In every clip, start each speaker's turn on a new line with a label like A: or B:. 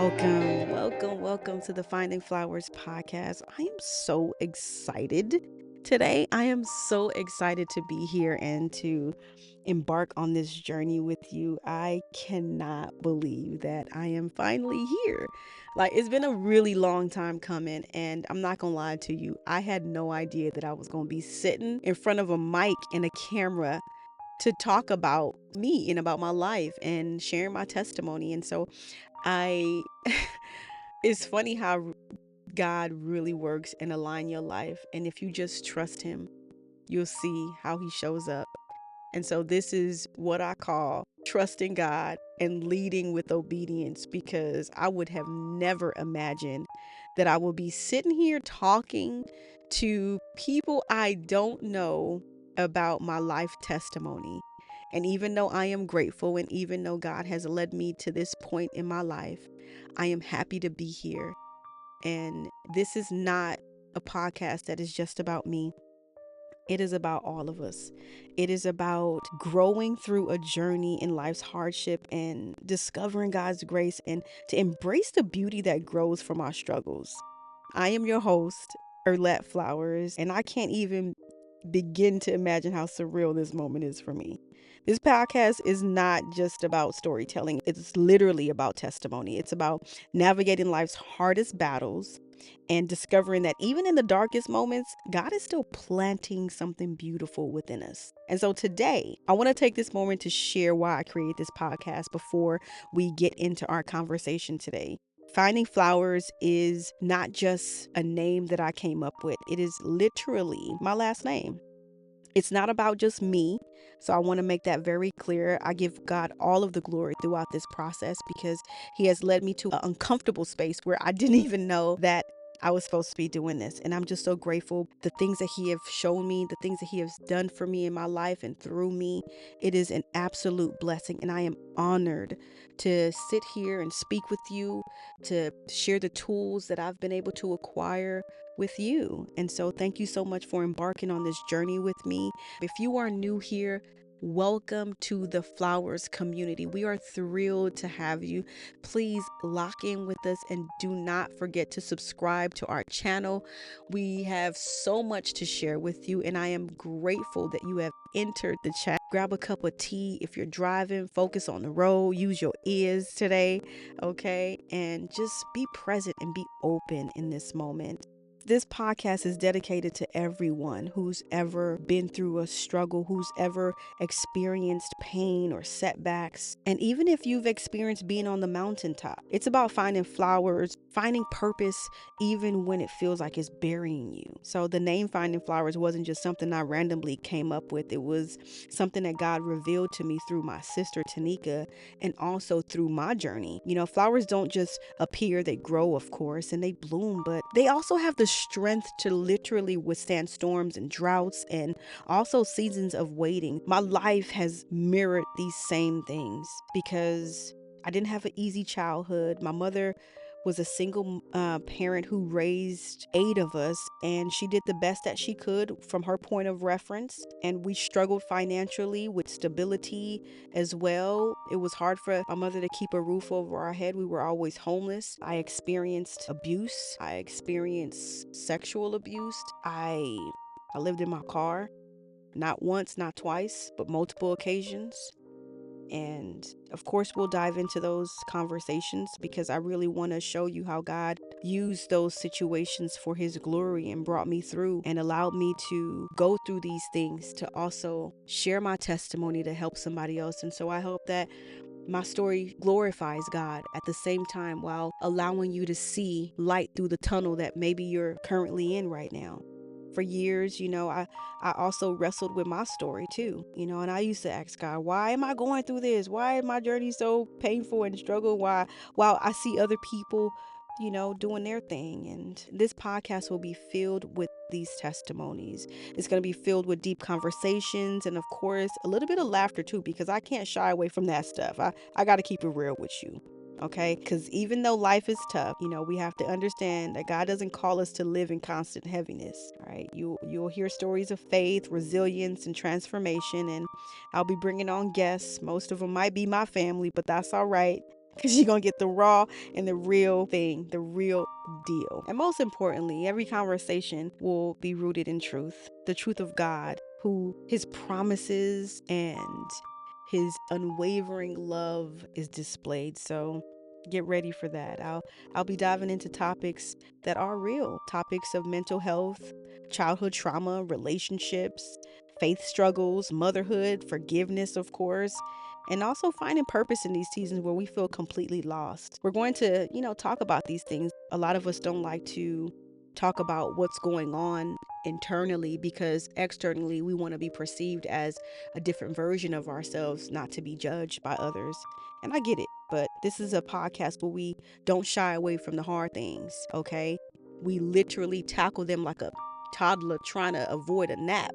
A: Welcome to the Finding Flowers podcast. I am so excited today. I am so excited to be here and to embark on this journey with you. I cannot believe that I am finally here. Like, it's been a really long time coming, and I'm not gonna lie to you. I had no idea that I was gonna be sitting in front of a mic and a camera to talk about me and about my life and sharing my testimony. And so I it's funny how God really works and align your life. And if you just trust him, you'll see how he shows up. And so this is what I call trusting God and leading with obedience, because I would have never imagined that I will be sitting here talking to people I don't know about my life testimony. And even though I am grateful, and even though God has led me to this point in my life, I am happy to be here. And this is not a podcast that is just about me. It is about all of us. It is about growing through a journey in life's hardship and discovering God's grace and to embrace the beauty that grows from our struggles. I am your host, Erlette Flowers, and I can't even begin to imagine how surreal this moment is for me. This podcast is not just about storytelling, it's literally about testimony. It's about navigating life's hardest battles and discovering that even in the darkest moments, God is still planting something beautiful within us. And so today, I want to take this moment to share why I created this podcast before we get into our conversation today. Finding Flowers is not just a name that I came up with. It is literally my last name. It's not about just me. So I want to make that very clear. I give God all of the glory throughout this process because he has led me to an uncomfortable space where I didn't even know that I was supposed to be doing this. And I'm just so grateful. The things that he has shown me, the things that he has done for me in my life and through me, it is an absolute blessing. And I am honored to sit here and speak with you, to share the tools that I've been able to acquire with you. And so thank you so much for embarking on this journey with me. If you are new here, welcome to the Flowers community. We are thrilled to have you. Please lock in with us and do not forget to subscribe to our channel. We have so much to share with you, and I am grateful that you have entered the chat. Grab a cup of tea if you're driving, focus on the road, use your ears today, okay? And just be present and be open in this moment. This podcast is dedicated to everyone who's ever been through a struggle, who's ever experienced pain or setbacks. And even if you've experienced being on the mountaintop, it's about finding flowers, finding purpose, even when it feels like it's burying you. So the name Finding Flowers wasn't just something I randomly came up with. It was something that God revealed to me through my sister Tanika and also through my journey. You know, flowers don't just appear, they grow, of course, and they bloom, but they also have the strength to literally withstand storms and droughts and also seasons of waiting. My life has mirrored these same things because I didn't have an easy childhood. My mother was a single parent who raised 8 of us, and she did the best that she could from her point of reference. And we struggled financially with stability as well. It was hard for my mother to keep a roof over our head. We were always homeless. I experienced abuse. I experienced sexual abuse. I lived in my car, not once, not twice, but multiple occasions. And of course, we'll dive into those conversations because I really want to show you how God used those situations for his glory and brought me through and allowed me to go through these things to also share my testimony to help somebody else. And so I hope that my story glorifies God at the same time while allowing you to see light through the tunnel that maybe you're currently in right now. For years, I also wrestled with my story too, and I used to ask God, why am I going through this? Why is my journey so painful and struggle? Why, while I see other people, doing their thing. And this podcast will be filled with these testimonies. It's going to be filled with deep conversations and, of course, a little bit of laughter too, because I can't shy away from that stuff. I got to keep it real with you. Okay, because even though life is tough, we have to understand that God doesn't call us to live in constant heaviness. Right? You'll hear stories of faith, resilience, and transformation, and I'll be bringing on guests. Most of them might be my family, but that's all right. because you're going to get the raw and the real thing, the real deal. And most importantly, every conversation will be rooted in truth, the truth of God, who his promises and his unwavering love is displayed. So get ready for that. I'll be diving into topics that are real, topics of mental health, childhood trauma, relationships, faith struggles, motherhood, forgiveness, of course, and also finding purpose in these seasons where we feel completely lost. We're going to, talk about these things. A lot of us don't like to talk about what's going on internally because externally we want to be perceived as a different version of ourselves, not to be judged by others. And I get it, but this is a podcast where we don't shy away from the hard things, okay? We literally tackle them like a toddler trying to avoid a nap.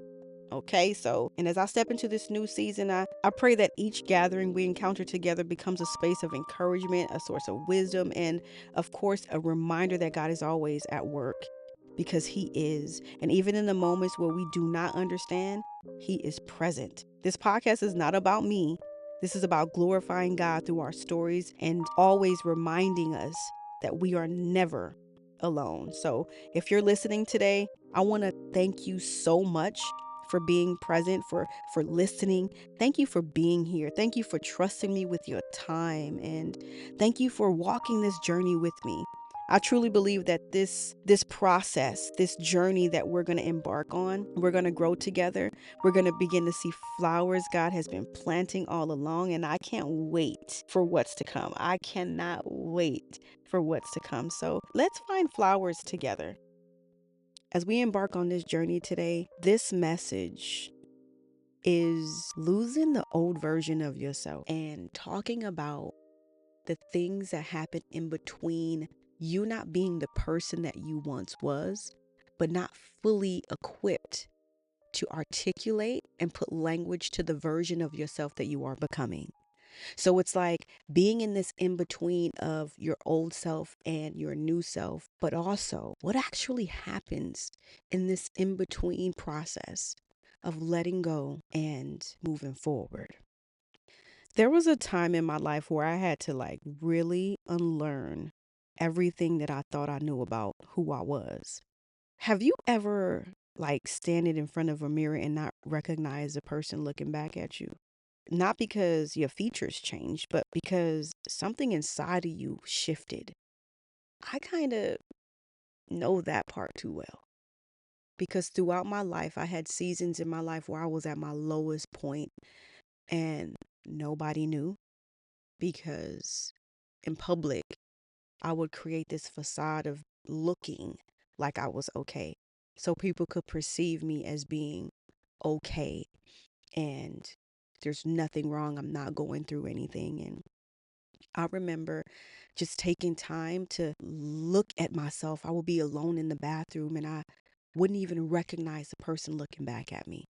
A: Okay, so, and as I step into this new season, I pray that each gathering we encounter together becomes a space of encouragement, a source of wisdom, and of course, a reminder that God is always at work because He is. And even in the moments where we do not understand, He is present. This podcast is not about me. This is about glorifying God through our stories and always reminding us that we are never alone. So if you're listening today, I want to thank you so much for being present, for listening. Thank you for being here. Thank you for trusting me with your time, and thank you for walking this journey with me. I truly believe that this process, this journey that we're going to embark on, we're going to grow together. We're going to begin to see flowers God has been planting all along, and I can't wait for what's to come. I cannot wait for what's to come. So let's find flowers together. As we embark on this journey today, this message is losing the old version of yourself and talking about the things that happen in between you not being the person that you once was, but not fully equipped to articulate and put language to the version of yourself that you are becoming. So it's like being in this in between of your old self and your new self, but also what actually happens in this in between process of letting go and moving forward. There was a time in my life where I had to really unlearn everything that I thought I knew about who I was. Have you ever standing in front of a mirror and not recognize the person looking back at you? Not because your features changed, but because something inside of you shifted. I kind of know that part too well because throughout my life, I had seasons in my life where I was at my lowest point and nobody knew because in public, I would create this facade of looking like I was okay. So people could perceive me as being okay and there's nothing wrong. I'm not going through anything. And I remember just taking time to look at myself. I would be alone in the bathroom and I wouldn't even recognize the person looking back at me.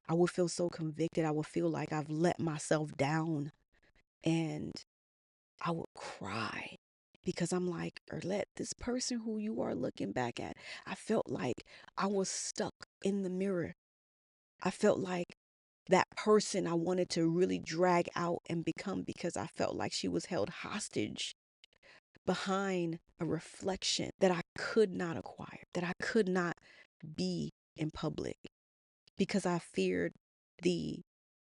A: I would feel so convicted. I would feel like I've let myself down and I would cry because I'm like, Erlette, this person who you are looking back at, I felt like I was stuck in the mirror. I felt like that person I wanted to really drag out and become because I felt like she was held hostage behind a reflection that I could not acquire, that I could not be in public because I feared the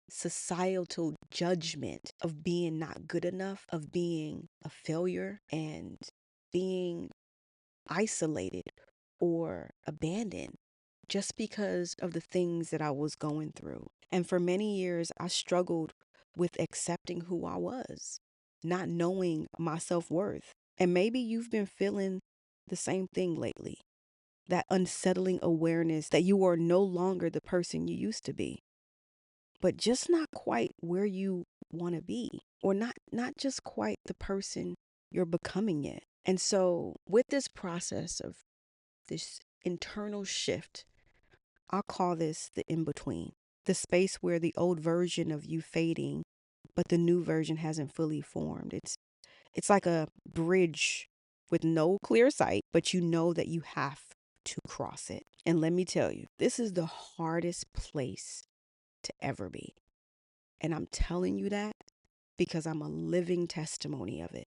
A: societal judgment of being not good enough, of being a failure, and being isolated or abandoned just because of the things that I was going through. And for many years, I struggled with accepting who I was, not knowing my self-worth. And maybe you've been feeling the same thing lately, that unsettling awareness that you are no longer the person you used to be, but just not quite where you want to be, or not just quite the person you're becoming yet. And so with this process of this internal shift, I'll call this the in-between, the space where the old version of you fading, but the new version hasn't fully formed. It's like a bridge with no clear sight, but you know that you have to cross it. And let me tell you, this is the hardest place to ever be. And I'm telling you that because I'm a living testimony of it.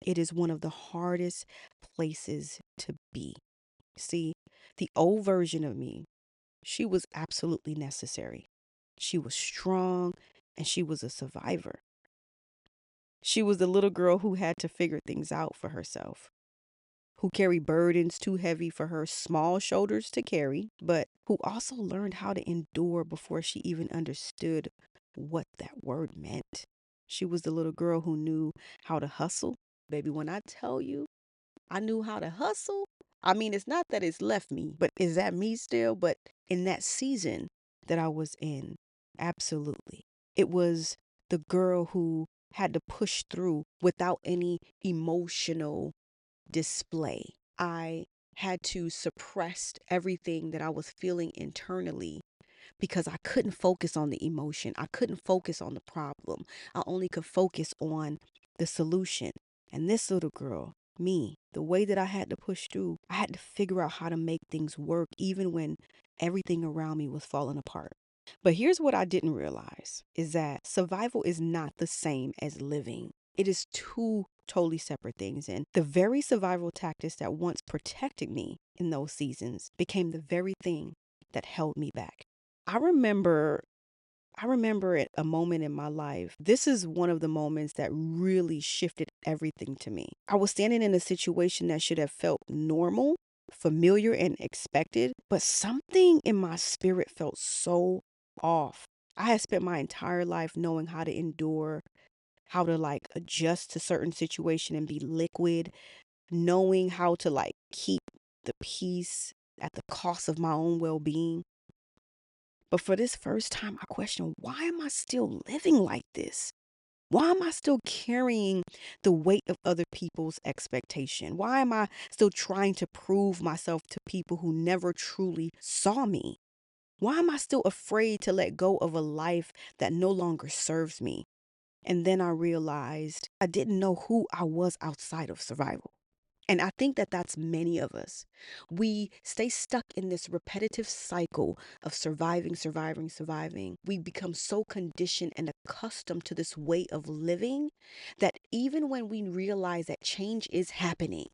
A: It is one of the hardest places to be. See, the old version of me, she was absolutely necessary. She was strong and she was a survivor. She was the little girl who had to figure things out for herself, who carried burdens too heavy for her small shoulders to carry, but who also learned how to endure before she even understood what that word meant. She was the little girl who knew how to hustle. Baby, when I tell you I knew how to hustle, I mean, it's not that it's left me, but is that me still? But in that season that I was in, absolutely. It was the girl who had to push through without any emotional display. I had to suppress everything that I was feeling internally because I couldn't focus on the emotion. I couldn't focus on the problem. I only could focus on the solution. And this little girl, me, the way that I had to push through, I had to figure out how to make things work even when everything around me was falling apart. But here's what I didn't realize is that survival is not the same as living. It is two totally separate things. And the very survival tactics that once protected me in those seasons became the very thing that held me back. I remember I remember at a moment in my life. This is one of the moments that really shifted everything to me. I was standing in a situation that should have felt normal, familiar, and expected, but something in my spirit felt so off. I had spent my entire life knowing how to endure, how to like adjust to certain situation and be liquid, knowing how to like keep the peace at the cost of my own well-being. But for this first time, I question, why am I still living like this? Why am I still carrying the weight of other people's expectation? Why am I still trying to prove myself to people who never truly saw me? Why am I still afraid to let go of a life that no longer serves me? And then I realized I didn't know who I was outside of survival. And I think that that's many of us. We stay stuck in this repetitive cycle of surviving, surviving, surviving. We become so conditioned and accustomed to this way of living that even when we realize that change is happening,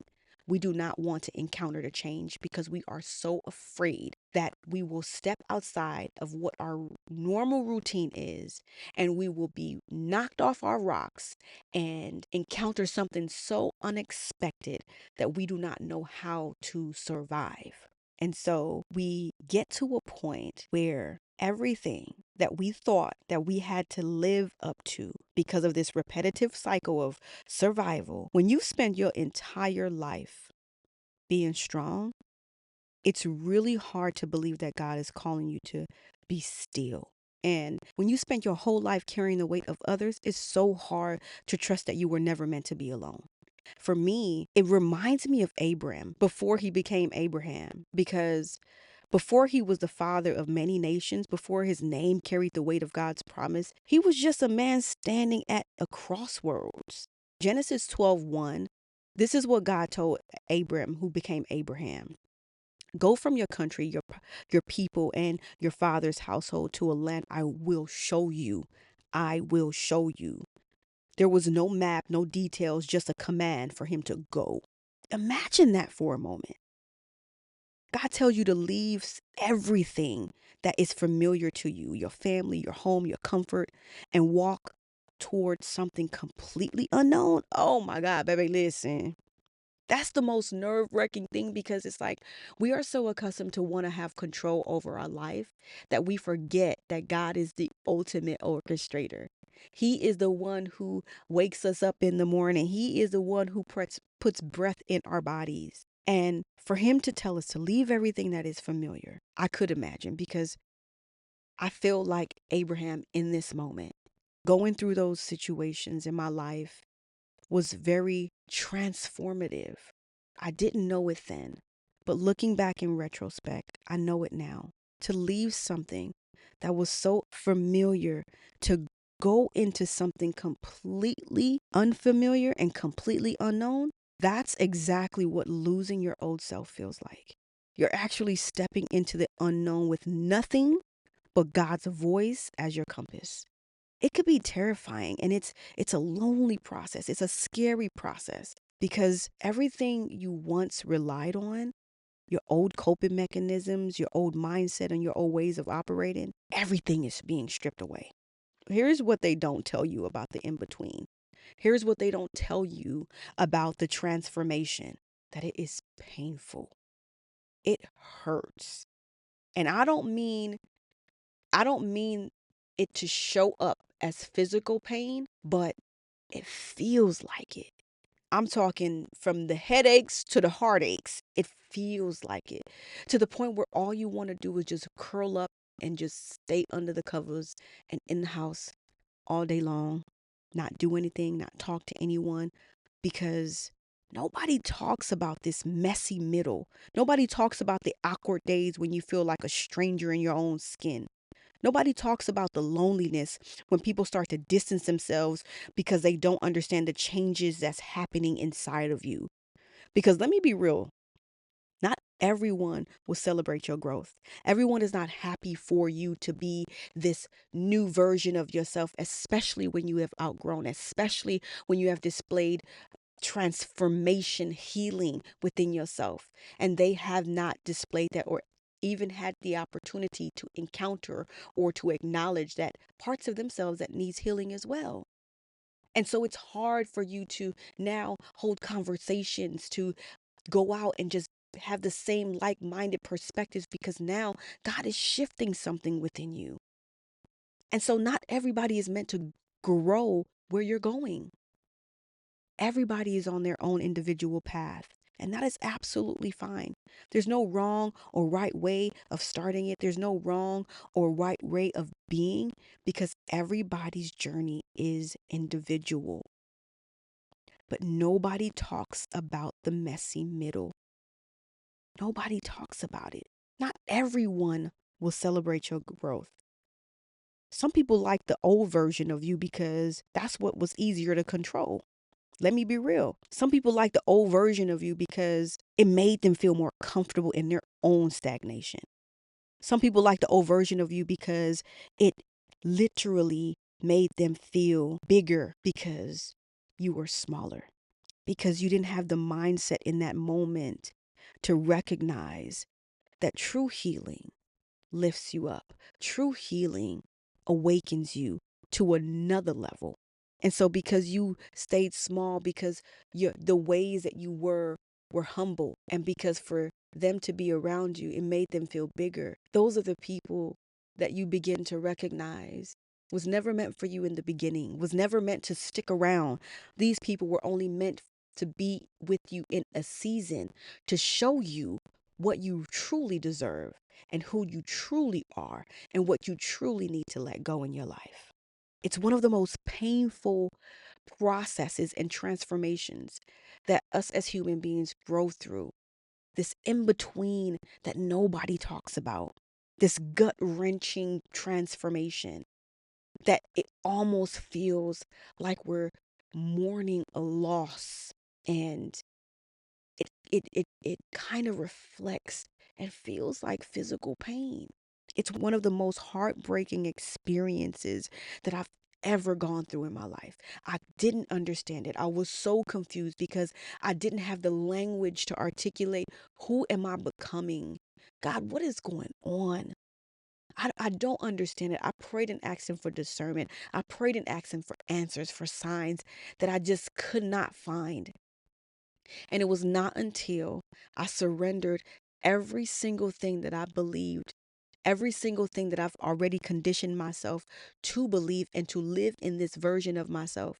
A: we do not want to encounter the change because we are so afraid that we will step outside of what our normal routine is and we will be knocked off our rocks and encounter something so unexpected that we do not know how to survive. And so we get to a point where everything that we thought that we had to live up to because of this repetitive cycle of survival, when you spend your entire life being strong, it's really hard to believe that God is calling you to be still. And when you spend your whole life carrying the weight of others, it's so hard to trust that you were never meant to be alone. For me, it reminds me of Abram before he became Abraham, because before he was the father of many nations, before his name carried the weight of God's promise, he was just a man standing at a crossroads. Genesis 12:1. This is what God told Abram, who became Abraham. Go from your country, your people, and your father's household to a land I will show you. I will show you. There was no map, no details, just a command for him to go. Imagine that for a moment. God tells you to leave everything that is familiar to you, your family, your home, your comfort, and walk towards something completely unknown. Oh my God, baby, listen. That's the most nerve-wracking thing because it's like we are so accustomed to want to have control over our life that we forget that God is the ultimate orchestrator. He is the one who wakes us up in the morning. He is the one who puts breath in our bodies. And for him to tell us to leave everything that is familiar, I could imagine because I feel like Abraham in this moment, going through those situations in my life was very transformative. I didn't know it then, but looking back in retrospect, I know it now. To leave something that was so familiar, to go into something completely unfamiliar and completely unknown, that's exactly what losing your old self feels like. You're actually stepping into the unknown with nothing but God's voice as your compass. It could be terrifying, and it's a lonely process. It's a scary process because everything you once relied on, your old coping mechanisms, your old mindset, and your old ways of operating, everything is being stripped away. Here's what they don't tell you about the in between. Here's what they don't tell you about the transformation, that it is painful. It hurts. And I don't mean it to show up as physical pain, but it feels like it. I'm talking from the headaches to the heartaches. It feels like it, to the point where all you want to do is just curl up and just stay under the covers and in the house all day long, not do anything, not talk to anyone, because nobody talks about this messy middle. Nobody talks about the awkward days when you feel like a stranger in your own skin. Nobody talks about the loneliness when people start to distance themselves because they don't understand the changes that's happening inside of you. Because let me be real, not everyone will celebrate your growth. Everyone is not happy for you to be this new version of yourself, especially when you have outgrown, especially when you have displayed transformation, healing within yourself. And they have not displayed that or even had the opportunity to encounter or to acknowledge that parts of themselves that needs healing as well. And so it's hard for you to now hold conversations, to go out and just have the same like-minded perspectives, because now God is shifting something within you. And so not everybody is meant to grow where you're going. Everybody is on their own individual path, and that is absolutely fine. There's no wrong or right way of starting it. There's no wrong or right way of being, because everybody's journey is individual. But nobody talks about the messy middle. Nobody talks about it. Not everyone will celebrate your growth. Some people like the old version of you because that's what was easier to control. Let me be real. Some people like the old version of you because it made them feel more comfortable in their own stagnation. Some people like the old version of you because it literally made them feel bigger because you were smaller, because you didn't have the mindset in that moment to recognize that true healing lifts you up. True healing awakens you to another level. And so because you stayed small, because the ways that you were humble, and because for them to be around you, it made them feel bigger. Those are the people that you begin to recognize was never meant for you in the beginning, was never meant to stick around. These people were only meant to be with you in a season, to show you what you truly deserve and who you truly are and what you truly need to let go in your life. It's one of the most painful processes and transformations that us as human beings grow through. This in between that nobody talks about, this gut wrenching transformation that it almost feels like we're mourning a loss, and it kind of reflects and feels like physical pain. It's one of the most heartbreaking experiences that I've ever gone through in my life. I didn't understand it. I was so confused because I didn't have the language to articulate, who am I becoming? God, what is going on? I don't understand it. I prayed and asked him for discernment. I prayed and asked him for answers, for signs that I just could not find. And it was not until I surrendered every single thing that I believed, every single thing that I've already conditioned myself to believe and to live in this version of myself.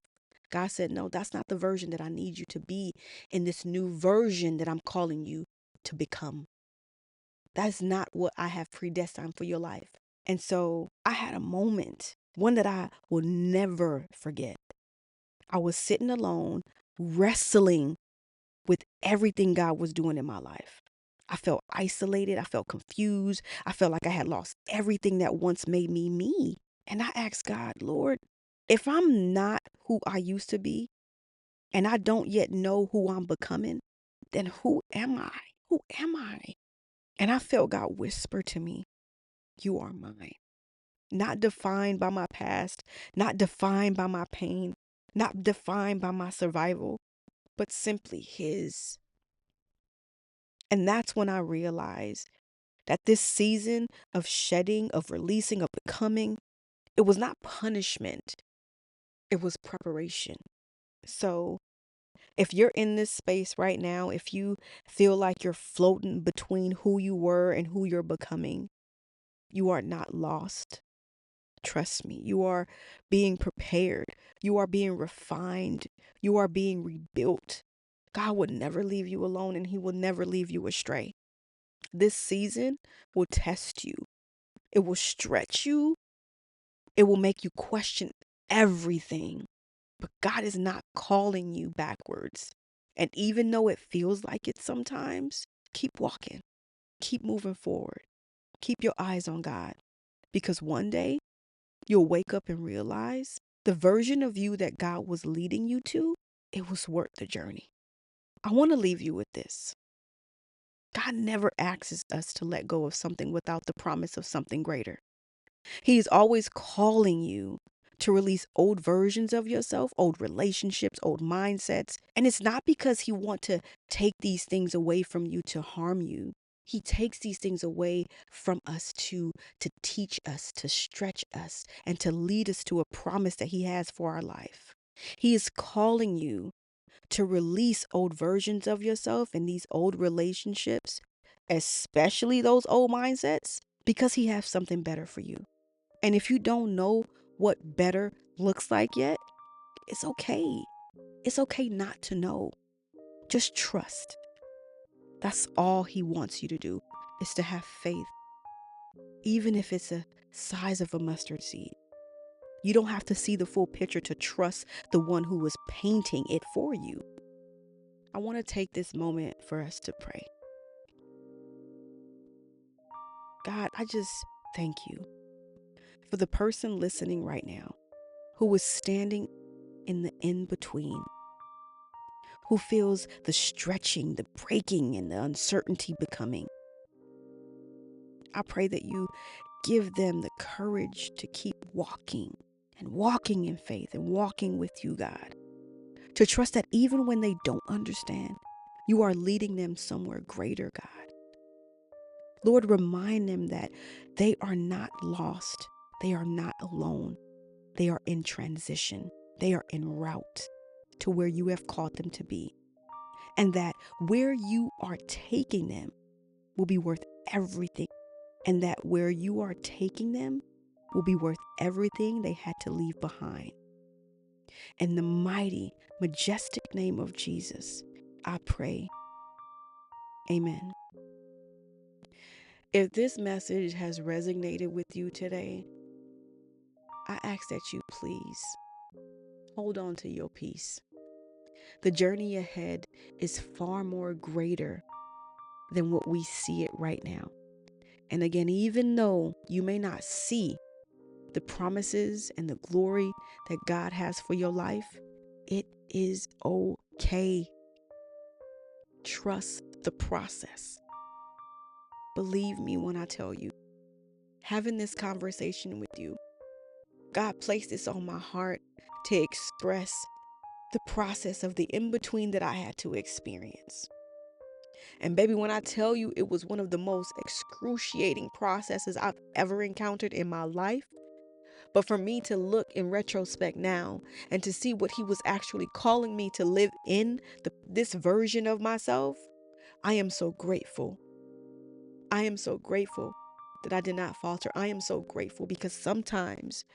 A: God said, no, that's not the version that I need you to be in, this new version that I'm calling you to become. That's not what I have predestined for your life. And so I had a moment, one that I will never forget. I was sitting alone, wrestling with everything God was doing in my life. I felt isolated. I felt confused. I felt like I had lost everything that once made me me. And I asked God, Lord, if I'm not who I used to be and I don't yet know who I'm becoming, then who am I? Who am I? And I felt God whisper to me, you are mine. not defined by my past, not defined by my pain, not defined by my survival, but simply His. And that's when I realized that this season of shedding, of releasing, of becoming, it was not punishment, it was preparation. So if you're in this space right now, if you feel like you're floating between who you were and who you're becoming, you are not lost. Trust me, you are being prepared. You are being refined. You are being rebuilt. God would never leave you alone, and He will never leave you astray. This season will test you. It will stretch you. It will make you question everything. But God is not calling you backwards. And even though it feels like it sometimes, keep walking. Keep moving forward. Keep your eyes on God. Because one day you'll wake up and realize the version of you that God was leading you to, it was worth the journey. I want to leave you with this. God never asks us to let go of something without the promise of something greater. He's always calling you to release old versions of yourself, old relationships, old mindsets. And it's not because He wants to take these things away from you to harm you. He takes these things away from us to teach us, to stretch us, and to lead us to a promise that He has for our life. He is calling you to release old versions of yourself and these old relationships, especially those old mindsets, because He has something better for you. And if you don't know what better looks like yet, it's okay. It's okay not to know. Just trust. That's all He wants you to do, is to have faith, even if it's the size of a mustard seed. You don't have to see the full picture to trust the one who was painting it for you. I want to take this moment for us to pray. God, I just thank you for the person listening right now who is standing in the in between, who feels the stretching, the breaking, and the uncertainty becoming. I pray that you give them the courage to keep walking and walking in faith and walking with you, God. To trust that even when they don't understand, you are leading them somewhere greater, God. Lord, remind them that they are not lost. They are not alone. They are in transition. They are en route to where you have called them to be. And that where you are taking them will be worth everything. And that where you are taking them will be worth everything they had to leave behind. In the mighty, majestic name of Jesus, I pray. Amen. If this message has resonated with you today, I ask that you please hold on to your peace. The journey ahead is far more greater than what we see it right now. And again, even though you may not see the promises and the glory that God has for your life, it is okay. Trust the process. Believe me when I tell you, having this conversation with you, God placed this on my heart to express the process of the in-between that I had to experience. And baby, when I tell you it was one of the most excruciating processes I've ever encountered in my life, but for me to look in retrospect now and to see what He was actually calling me to live in, this version of myself, I am so grateful. I am so grateful that I did not falter. I am so grateful because sometimes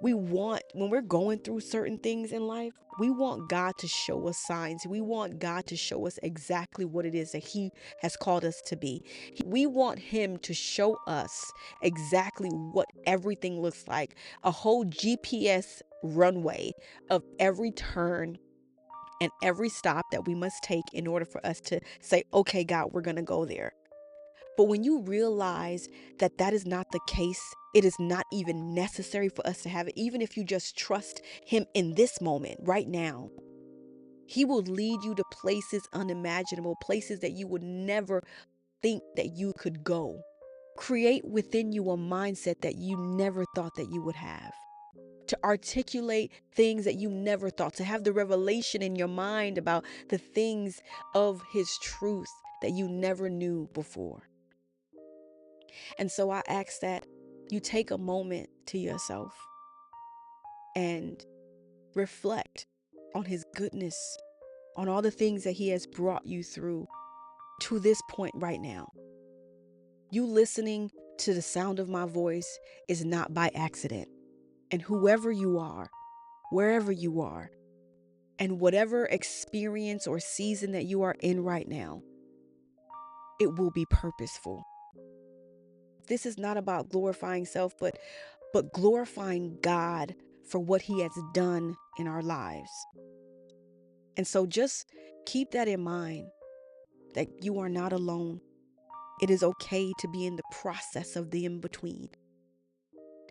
A: when we're going through certain things in life, we want God to show us signs. We want God to show us exactly what it is that He has called us to be. We want Him to show us exactly what everything looks like, a whole GPS runway of every turn and every stop that we must take in order for us to say, okay, God, we're going to go there. But when you realize that that is not the case, it is not even necessary for us to have it. Even if you just trust Him in this moment, right now, He will lead you to places unimaginable, places that you would never think that you could go. create within you a mindset that you never thought that you would have, to articulate things that you never thought, to have the revelation in your mind about the things of his truth that you never knew before. And so I ask that you take a moment to yourself and reflect on his goodness, on all the things that he has brought you through to this point right now. You listening to the sound of my voice is not by accident. And whoever you are, wherever you are, and whatever experience or season that you are in right now, it will be purposeful. This is not about glorifying self, but glorifying God for what he has done in our lives. And so just keep that in mind, that you are not alone. It is okay to be in the process of the in-between.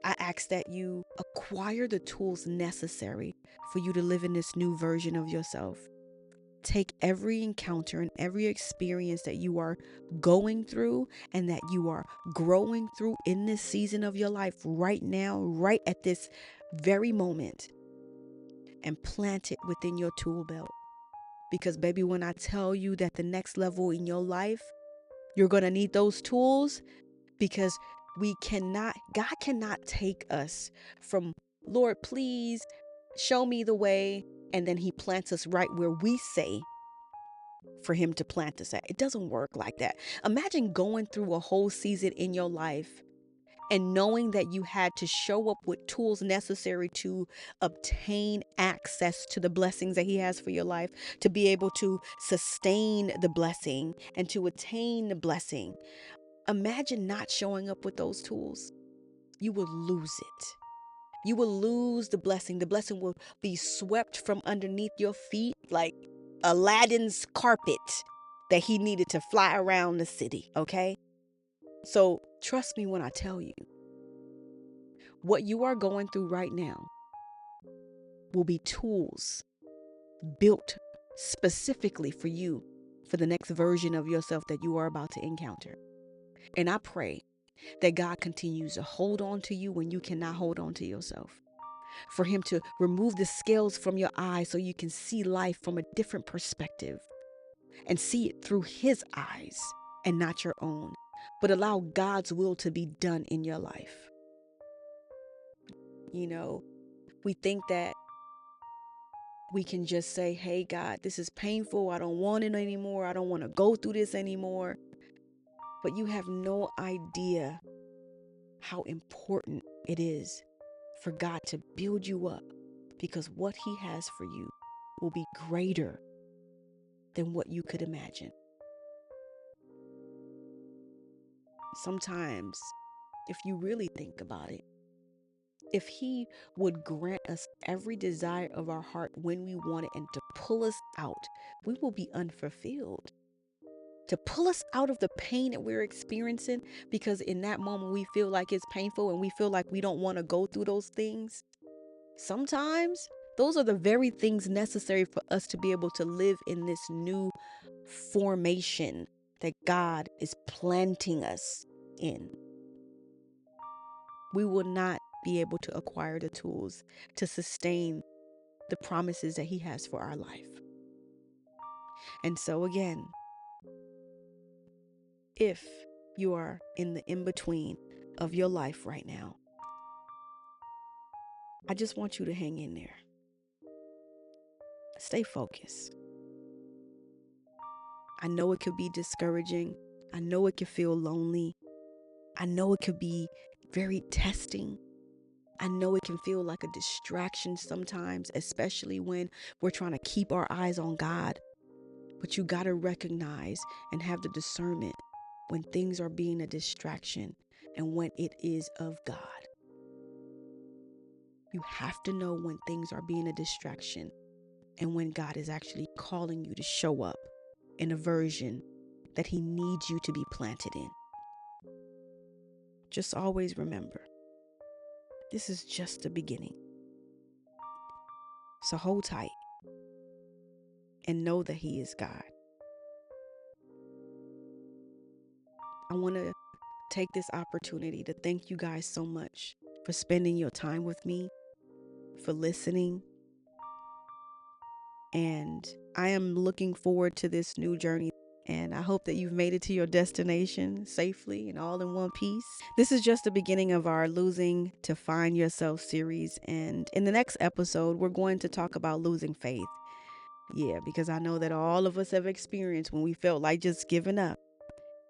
A: I ask that you acquire the tools necessary for you to live in this new version of yourself. Take every encounter and every experience that you are going through and that you are growing through in this season of your life right now, right at this very moment, and plant it within your tool belt. Because baby, when I tell you that the next level in your life, you're going to need those tools, because God cannot take us from, Lord, please show me the way. And then he plants us right where we say for him to plant us at. It doesn't work like that. Imagine going through a whole season in your life and knowing that you had to show up with tools necessary to obtain access to the blessings that he has for your life, to be able to sustain the blessing and to attain the blessing. Imagine not showing up with those tools. You will lose it. You will lose the blessing. The blessing will be swept from underneath your feet like Aladdin's carpet that he needed to fly around the city, okay? So trust me when I tell you, what you are going through right now will be tools built specifically for you, for the next version of yourself that you are about to encounter. And I pray that God continues to hold on to you when you cannot hold on to yourself. For him to remove the scales from your eyes so you can see life from a different perspective and see it through his eyes and not your own, but allow God's will to be done in your life. You know, we think that we can just say, hey, God, this is painful. I don't want it anymore. I don't want to go through this anymore. But you have no idea how important it is for God to build you up, because what he has for you will be greater than what you could imagine. Sometimes, if you really think about it, if he would grant us every desire of our heart when we want it and to pull us out, we will be unfulfilled. To pull us out of the pain that we're experiencing, because in that moment we feel like it's painful and we feel like we don't want to go through those things. Sometimes those are the very things necessary for us to be able to live in this new formation that God is planting us in. We will not be able to acquire the tools to sustain the promises that he has for our life. And so again, if you are in the in-between of your life right now, I just want you to hang in there. Stay focused. I know it could be discouraging. I know it could feel lonely. I know it could be very testing. I know it can feel like a distraction sometimes, especially when we're trying to keep our eyes on God. But you got to recognize and have the discernment when things are being a distraction and when it is of God. You have to know when things are being a distraction and when God is actually calling you to show up in a version that he needs you to be planted in. Just always remember, this is just the beginning. So hold tight and know that he is God. I want to take this opportunity to thank you guys so much for spending your time with me, for listening. And I am looking forward to this new journey. And I hope that you've made it to your destination safely and all in one piece. This is just the beginning of our Losing to Find Yourself series. And in the next episode, we're going to talk about losing faith. Yeah, because I know that all of us have experienced when we felt like just giving up.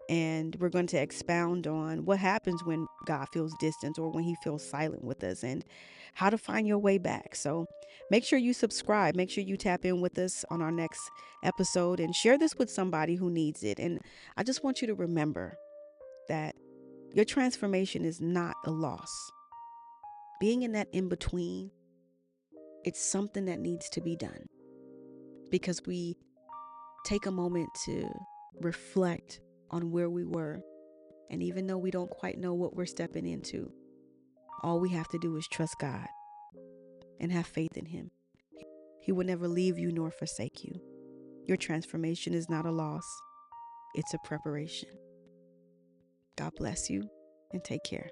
A: And we're going to expound on what happens when God feels distant or when he feels silent with us and how to find your way back. So make sure you subscribe. Make sure you tap in with us on our next episode and share this with somebody who needs it. And I just want you to remember that your transformation is not a loss. Being in that in between, it's something that needs to be done because we take a moment to reflect on where we were. And even though we don't quite know what we're stepping into, all we have to do is trust God and have faith in him. He will never leave you nor forsake you. Your transformation is not a loss. It's a preparation. God bless you and take care.